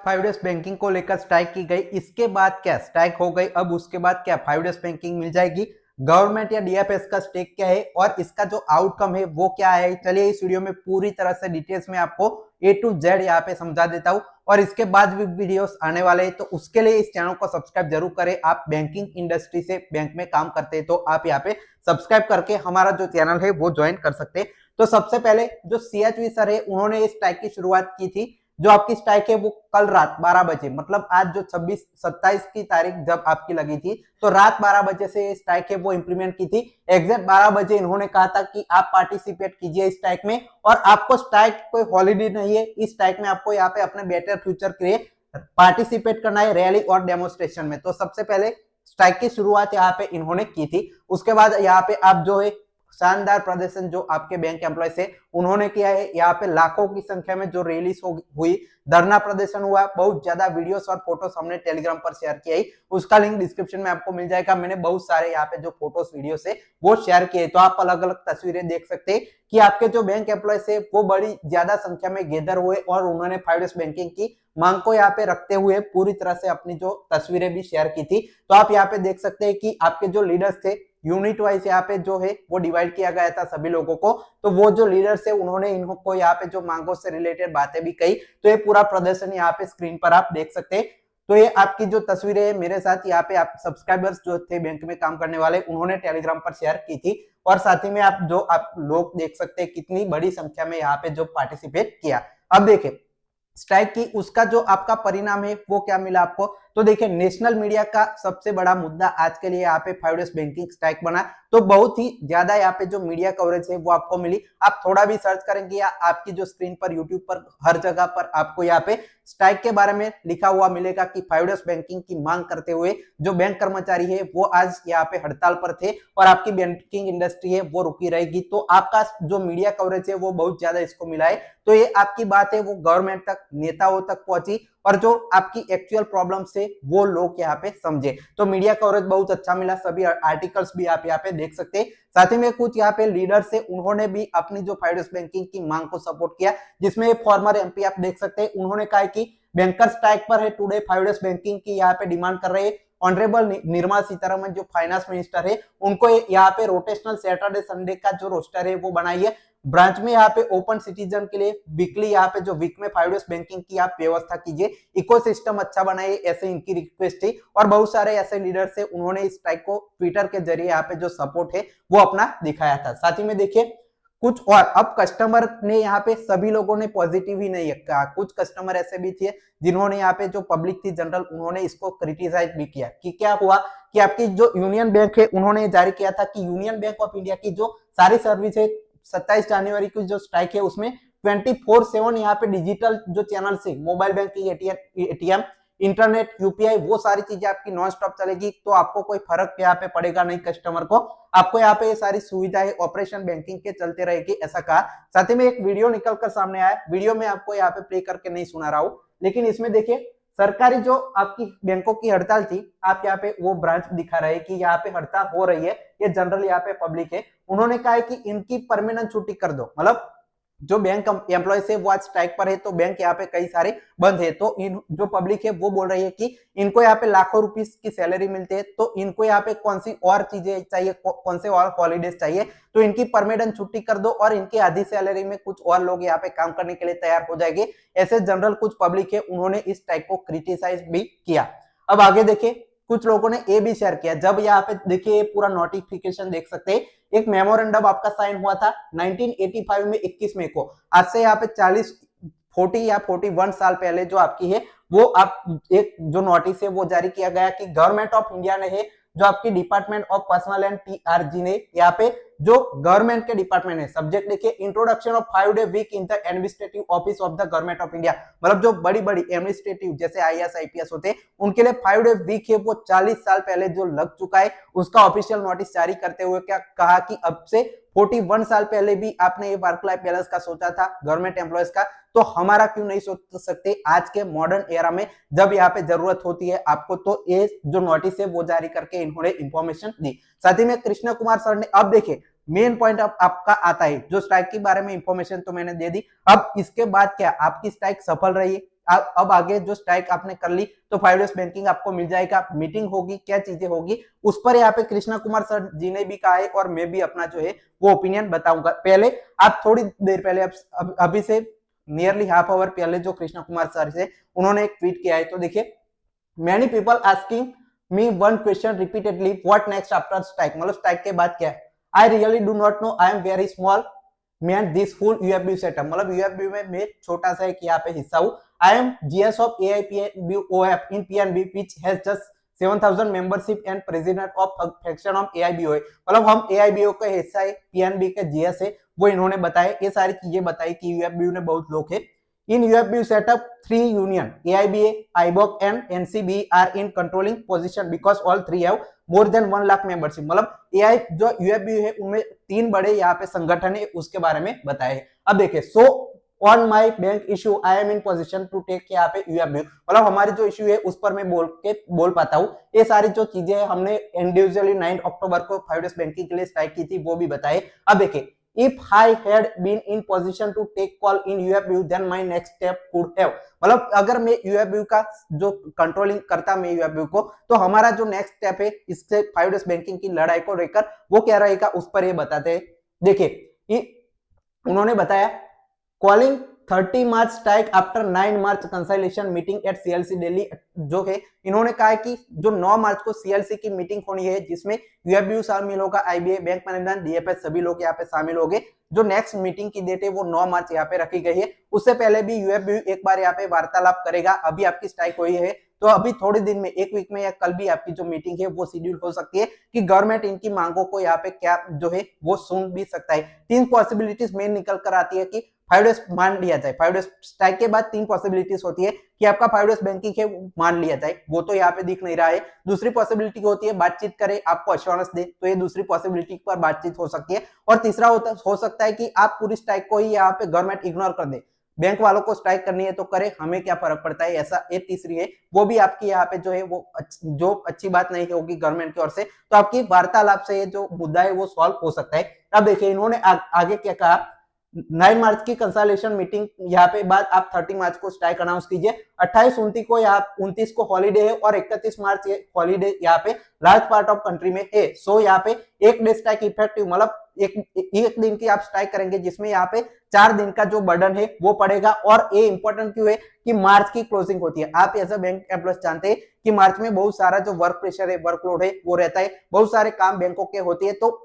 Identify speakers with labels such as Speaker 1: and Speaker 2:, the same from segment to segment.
Speaker 1: Five days banking को लेकर strike की गई। इसके बाद क्या स्ट्राइक हो गई, अब उसके बाद क्या फाइव डेज बैंकिंग मिल जाएगी, गवर्नमेंट या डीएफएस का स्टेक क्या है और इसका जो आउटकम है वो क्या है। चलिए इस वीडियो में पूरी तरह से डिटेल्स में आपको ए टू जेड यहाँ पे समझा देता हूँ और इसके बाद भी वीडियोस आने वाले हैं, तो उसके लिए इस चैनल को सब्सक्राइब जरूर करें। आप बैंकिंग इंडस्ट्री से बैंक में काम करते हैं तो आप यहाँ पे सब्सक्राइब करके हमारा जो चैनल है वो ज्वाइन कर सकते हैं। तो सबसे पहले जो सीएचवी सर है उन्होंने इस स्ट्राइक की शुरुआत की थी। जो आपकी स्ट्राइक है वो कल रात 12 बजे, मतलब आज जो 26-27 की तारीख जब आपकी लगी थी तो रात 12 बजे से स्ट्राइक है वो इंप्लीमेंट की थी। एग्जैक्ट 12 बजे इन्होंने कहा था कि आप पार्टिसिपेट कीजिए इस स्ट्राइक में और आपको स्ट्राइक कोई हॉलीडे नहीं है, इस स्ट्राइक में आपको यहाँ पे अपने बेटर फ्यूचर के लिए पार्टिसिपेट करना है रैली और डेमोन्स्ट्रेशन में। तो सबसे पहले स्ट्राइक की शुरुआत यहाँ पे इन्होंने की थी। उसके बाद यहाँ पे आप जो है शानदार प्रदर्शन जो आपके बैंक एम्प्लॉय से उन्होंने किया है। यहाँ पे लाखों की संख्या में जो रैली हुई, धरना प्रदर्शन हुआ, बहुत ज्यादा वीडियोस और फोटोज हमने टेलीग्राम पर शेयर किया है, उसका लिंक डिस्क्रिप्शन में आपको मिल जाएगा। मैंने बहुत सारे यहाँ पे जो फोटोज वीडियो है वो शेयर किए, तो आप अलग अलग तस्वीरें देख सकते हैं कि आपके जो बैंक एम्प्लॉय है वो बड़ी ज्यादा संख्या में गैदर हुए और उन्होंने फाइव डेज बैंकिंग की मांग को यहाँ पे रखते हुए पूरी तरह से अपनी जो तस्वीरें भी शेयर की थी। तो आप यहाँ पे देख सकते हैं कि आपके जो लीडर्स थे यूनिट वाइज यहाँ पे जो है वो डिवाइड किया गया था सभी लोगों को। तो वो जो लीडर्स है उन्होंने इनको यहाँ पे जो मांगों से रिलेटेड बातें भी कही, तो ये पूरा प्रदर्शन यहाँ पे स्क्रीन पर आप देख सकते हैं। तो ये आपकी जो तस्वीरें है मेरे साथ यहाँ पे आप सब्सक्राइबर्स जो थे बैंक में काम करने वाले उन्होंने टेलीग्राम पर शेयर की थी और साथ ही में आप लोग देख सकते हैं कितनी बड़ी संख्या में यहाँ पे जो पार्टिसिपेट किया। अब देखिए स्ट्राइक की उसका जो आपका परिणाम है वो क्या मिला आपको। तो देखिए नेशनल मीडिया का सबसे बड़ा मुद्दा आज के लिए यहाँ पे फाइव डेज बैंकिंग स्ट्राइक बना, तो बहुत ही ज्यादा यहाँ पे जो मीडिया कवरेज है वो आपको मिली। आप थोड़ा भी सर्च करेंगे या आपकी जो स्क्रीन पर यूट्यूब पर हर जगह पर आपको यहाँ पे स्ट्राइक के बारे में लिखा हुआ मिलेगा कि फाइव डेज बैंकिंग की मांग करते हुए जो बैंक कर्मचारी है वो आज यहाँ पे हड़ताल पर थे और आपकी बैंकिंग इंडस्ट्री है वो रुकी रहेगी। तो आपका जो मीडिया कवरेज है वो बहुत ज्यादा इसको मिला है। तो ये आपकी बात है वो गवर्नमेंट तक, नेताओं तक पहुंची और जो आपकी एक्चुअल प्रॉब्लम से वो लोग यहाँ पे समझे। तो मीडिया कवरेज बहुत अच्छा मिला, सभी आर्टिकल्स भी आप यहाँ पे देख सकते हैं। साथ ही में कुछ यहाँ पे लीडर्स से उन्होंने भी अपनी जो फाइव डेज बैंकिंग की मांग को सपोर्ट किया, जिसमें फॉर्मर एमपी आप देख सकते हैं उन्होंने कहा कि बैंकर स्ट्राइक पर है, टुडे फाइव डेज बैंकिंग की यहाँ पे डिमांड कर रहे हैं। ऑनरेबल निर्मला सीतारमन जो फाइनेंस मिनिस्टर है उनको यहाँ पे रोटेशनल सैटरडे संडे का जो रोस्टर है वो बनाइए, ब्रांच में यहाँ पे ओपन सिटीजन के लिए वीकली यहाँ पे जो वीक में फाइव डेज बैंकिंग की आप व्यवस्था कीजिए, इकोसिस्टम अच्छा बनाइए, ऐसे इनकी रिक्वेस्ट थी। और बहुत सारे ऐसे लीडर्स है उन्होंने इस स्ट्राइक को ट्विटर के जरिए यहाँ पे जो सपोर्ट है वो अपना दिखाया था। साथ ही में देखिए कुछ और अब कस्टमर ने यहाँ पे सभी लोगों ने पॉजिटिव ही नहीं कहा, कुछ कस्टमर ऐसे भी थे जिन्होंने यहाँ पे जो पब्लिक थी जनरल उन्होंने इसको क्रिटिसाइज भी किया कि क्या हुआ कि आपकी जो यूनियन बैंक है उन्होंने जारी किया था कि यूनियन बैंक ऑफ इंडिया की जो सारी सर्विस है 27 जनवरी की जो स्ट्राइक है उसमें 24/7 यहाँ पे डिजिटल जो चैनल से mobile banking, ATM, internet, UPI वो सारी चीजें आपकी नॉन स्टॉप चलेगी। तो आपको कोई फर्क यहाँ पे पड़ेगा नहीं, कस्टमर को आपको यहाँ पे ये सारी सुविधाएं ऑपरेशन बैंकिंग के चलते रहेगी, ऐसा कहा। साथ ही में एक वीडियो निकलकर सामने आया, वीडियो में आपको यहाँ पे प्ले करके नहीं सुना रहा हूँ, लेकिन इसमें देखिए सरकारी जो आपकी बैंकों की हड़ताल थी, आप यहाँ पे वो ब्रांच दिखा रहे हैं कि यहाँ पे हड़ताल हो रही है, ये जनरल यहाँ पे पब्लिक है। उन्होंने कहा है कि इनकी परमानेंट छुट्टी कर दो, मतलब जो बैंक एम्प्लॉय है वो आज स्ट्राइक पर है तो बैंक यहाँ पे कई सारे बंद है। तो इन जो पब्लिक है वो बोल रही है कि इनको यहाँ पे लाखों रुपीस की सैलरी मिलती है, तो इनको यहाँ पे कौन सी और चीजें चाहिए, कौन से और हॉलीडेज चाहिए, तो इनकी परमानेंट छुट्टी कर दो और इनकी आधी सैलरी में कुछ और लोग यहाँ पे काम करने के लिए तैयार हो जाएंगे। ऐसे जनरल कुछ पब्लिक है उन्होंने इस स्ट्राइक को क्रिटिसाइज भी किया। अब आगे देखिए कुछ लोगों ने ये भी शेयर किया, जब यहाँ पे देखिए पूरा नोटिफिकेशन देख सकते हैं, एक मेमोरेंडम आपका साइन हुआ था 1985 में 21 मई को, आज से यहाँ पे 40 या 41 साल पहले जो आपकी है वो आप एक जो नोटिस है वो जारी किया गया कि गवर्नमेंट ऑफ इंडिया ने है जो आपकी department of personal and TRG ने यहाँ पे जो गवर्नमेंट के डिपार्टमेंट है, सब्जेक्ट देखिए introduction of 5 day week in the administrative office of the government of India, मतलब जो बड़ी बड़ी एडमिनिस्ट्रेटिव जैसे आईएएस आईपीएस होते हैं उनके लिए 5 डे वीक है वो 40 साल पहले जो लग चुका है, उसका ऑफिशियल नोटिस जारी करते हुए क्या कहा कि अब से 41 साल पहले भी आपने ये वर्क लाइफ बैलेंस का सोचा था गवर्नमेंट एम्प्लॉयज का, तो हमारा क्यों नहीं सोच सकते आज के मॉडर्न एरा में जब यहाँ पे जरूरत होती है आपको। तो ये जो नोटिस है वो जारी करके इन्होंने इंफॉर्मेशन दी। साथ ही में कृष्ण कुमार सर ने, अब देखिए मेन पॉइंट अब आपका आता है, जो स्ट्राइक के बारे में इंफॉर्मेशन तो मैंने दे दी, अब इसके बाद क्या आपकी स्ट्राइक सफल रही है, अब आगे जो स्ट्राइक आपने कर ली तो 5 डेज बैंकिंग आपको मिल जाएगा, मीटिंग होगी, क्या चीजें होगी उस पर यहाँ पे कृष्णा कुमार सर जी ने भी कहा है और मैं भी अपना जो है वो ओपिनियन बताऊंगा। पहले आप थोड़ी देर पहले अभी से नियरली हाफ आवर पहले जो कृष्णा कुमार सर से उन्होंने एक ट्वीट किया है, तो देखिए many people asking me one question repeatedly what next after strike, मतलब स्ट्राइक के बाद क्या है। I really do not know, I am very small man this full UFB setup, मतलब यूएफबी में मैं छोटा सा एक यहाँ पे हिस्सा हूँ। I am GS of AIBOF in PNB which has just 7000 membership and president of faction of AIBOA, मतलब हम AIBO का हिस्सा है, PNB के जीएस है, वो इन्होंने बताया, ये सारी चीजें बताई कि यूएफबी में बहुत लोग है। In UFB setup, 3 union AIBA, IBOC and NCB are in controlling position because all three have more than 1 lakh membership, मतलब AI जो UFB है उनमें 3 बड़े यहाँ पे संगठन है उसके बारे में बताए। अब देखिए so on my bank issue I am in position to take यहाँ पे UFB, मतलब हमारी जो इशू है उस पर मैं बोल पाता हूँ। ये सारी जो चीजें है हमने इंडिविजुअली 9 अक्टूबर को 5 डेज बैंकिंग के लिए स्ट्राइक की थी वो भी बताए। अब देखिए if I had been in position to take call in UFB then my next step could have, मतलब अगर मैं UFB का जो कंट्रोलिंग करता मैं UFB को, तो हमारा जो नेक्स्ट स्टेप है इससे 5 डेज बैंकिंग की लड़ाई को लेकर वो क्या रहेगा उस पर ये बताते हैं। देखिए उन्होंने बताया calling 30 March strike after 9 March consultation meeting at CLC Delhi, जो है इन्होंने कहा कि जो 9 मार्च को CLC की मीटिंग होनी है जिसमें UFB शामिल होगा, IBA, बैंक मैनेजमेंट, DFS सभी लोग यहाँ पे शामिल होंगे। जो नेक्स्ट मीटिंग की डेट है वो 9 मार्च यहाँ पे रखी गई है। उससे पहले भी UFB एक बार यहाँ पे वार्तालाप करेगा। अभी आपकी स्ट्राइक हुई है तो अभी थोड़े दिन में, एक वीक में या कल भी आपकी जो मीटिंग है वो शेड्यूल हो सकती है कि गवर्नमेंट इनकी मांगों को यहाँ पे क्या जो है वो सुन भी सकता है। 3 पॉसिबिलिटीज मेन निकल कर आती है कि 5 डेज मान लिया जाए। 5 डेज स्ट्राइक के बाद 3 पॉसिबिलिटीज होती है कि आपका 5 डेज बैंकिंग है मान लिया जाए, वो तो यहाँ पे दिख नहीं रहा है। दूसरी पॉसिबिलिटी होती है बातचीत करे, आपको एश्योरेंस दे, तो ये दूसरी पॉसिबिलिटी पर बातचीत हो सकती है। और तीसरा हो सकता है कि आप पूरी स्ट्राइक को ही यहाँ पे गवर्नमेंट इग्नोर कर दे, बैंक वालों को स्ट्राइक करनी है तो करे, हमें क्या फर्क पड़ता है, ऐसा ये तीसरी है। वो भी आपकी यहाँ पे जो है वो जो अच्छी बात नहीं होगी गवर्नमेंट की ओर से, तो आपकी वार्तालाप से ये जो मुद्दा है वो सॉल्व हो सकता है। अब देखिए इन्होंने आगे क्या कहा, 9 मार्च की कंसल्टेशन मीटिंग यहाँ पे बाद आप 30 मार्च को स्ट्राइक अनाउंस कीजिए। 28-29 को यहाँ 29 को हॉलीडे है और 31 मार्च ये हॉलीडे यहाँ पे लार्ज पार्ट ऑफ कंट्री में है। सो यहाँ पे एक डे स्ट्राइक इफेक्टिव, मतलब एक दिन की आप स्ट्राइक करेंगे जिसमें यहाँ पे 4 दिन का जो बर्डन है वो पड़ेगा। और ये इंपॉर्टेंट क्यों है कि मार्च की क्लोजिंग होती है। आप एज अ बैंक एम्प्लॉय जानते हैं कि मार्च में बहुत सारा जो वर्क प्रेशर है, वर्कलोड है वो रहता है, बहुत सारे काम बैंकों के होती है, तो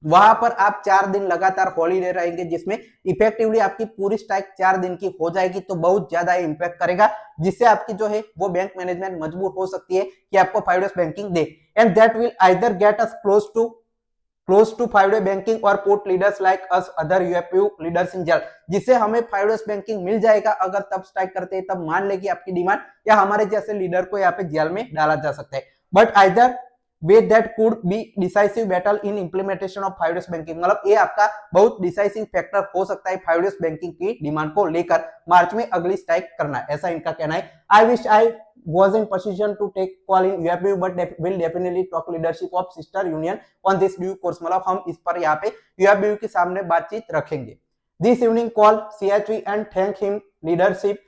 Speaker 1: वहां पर आप 4 दिन लगातार हॉलीडे रहेंगे जिसमें इफेक्टिवली आपकी पूरी स्ट्राइक 4 दिन की हो जाएगी, तो बहुत ज्यादा इंपैक्ट करेगा, जिससे आपकी जो है वो बैंक मैनेजमेंट मजबूर हो सकती है कि आपको 5 डेज बैंकिंग दे। And that will either get us close to 5 day banking और put leaders like us other UFB leaders in jail, जिससे हमें 5 डेज बैंकिंग मिल जाएगा अगर तब स्ट्राइक करते हैं, तब मान लेगी आपकी डिमांड, या हमारे जैसे लीडर को यहाँ पे जेल में डाला जा सकता है। But either way that could be decisive battle in implementation of 5 days banking, मतलब ये आपका बहुत डिसाइसिव फैक्टर हो सकता है 5 डेज बैंकिंग की डिमांड को लेकर मार्च में अगली स्ट्राइक करना, ऐसा इनका कहना है। I wish I was in position to take call in UFB but will definitely talk leadership of sister union on this due course, मतलब हम इस पर यहाँ पे UFB के सामने बातचीत रखेंगे। This evening call CHV and thank him leadership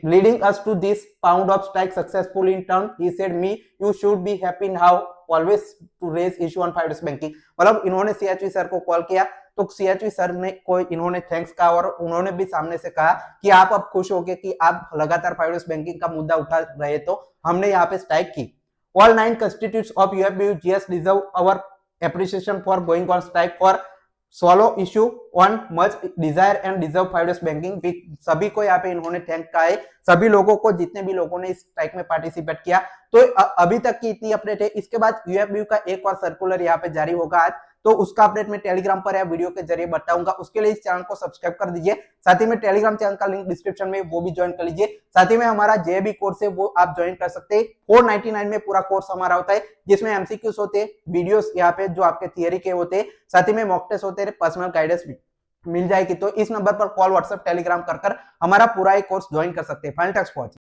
Speaker 1: leading us to this pound of strike successful in turn. He said me you should be happy now always to raise issue on 5 days banking, मतलब इन्होंने CHV sir को call किया तो CHV sir ने कोई इन्होंने thanks कहा और उन्होंने भी सामने से कहा कि आप अब खुश हो गए कि आप लगातार 5 डेज बैंकिंग का मुद्दा उठा रहे, तो हमने यहाँ पे स्ट्राइक की। All 9 constituents of UFB GS deserve our appreciation for going on strike for swallow issue on much desire and deserve 5 days banking। सभी को यहाँ पे इन्होंने थैंक कहा है, सभी लोगों को, जितने भी लोगों ने इस स्ट्राइक में पार्टिसिपेट किया। तो अभी तक की इतनी अपडेट है। इसके बाद UFB का एक और सर्कुलर यहाँ पे जारी होगा आज, तो उसका अपडेट मैं टेलीग्राम पर या वीडियो के जरिए बताऊंगा। उसके लिए इस चैनल को सब्सक्राइब कर दीजिए, साथ ही में टेलीग्राम चैनल का लिंक डिस्क्रिप्शन में वो भी ज्वाइन कर लीजिए। साथ ही में हमारा JB कोर्स है वो आप ज्वाइन कर सकते हैं। 499 में पूरा कोर्स हमारा होता है जिसमें MCQs होते हैं, वीडियोस यहाँ पे जो आपके थियरी के होते हैं, साथ ही में मॉक टेस्ट होते हैं, पर्सनल गाइडेंस भी मिल जाएगी। तो इस नंबर पर कॉल, व्हाट्सएप, टेलीग्राम कर हमारा पूरा एक कोर्स ज्वाइन कर सकते हैं। फाइनल टैक्स पहुंचे।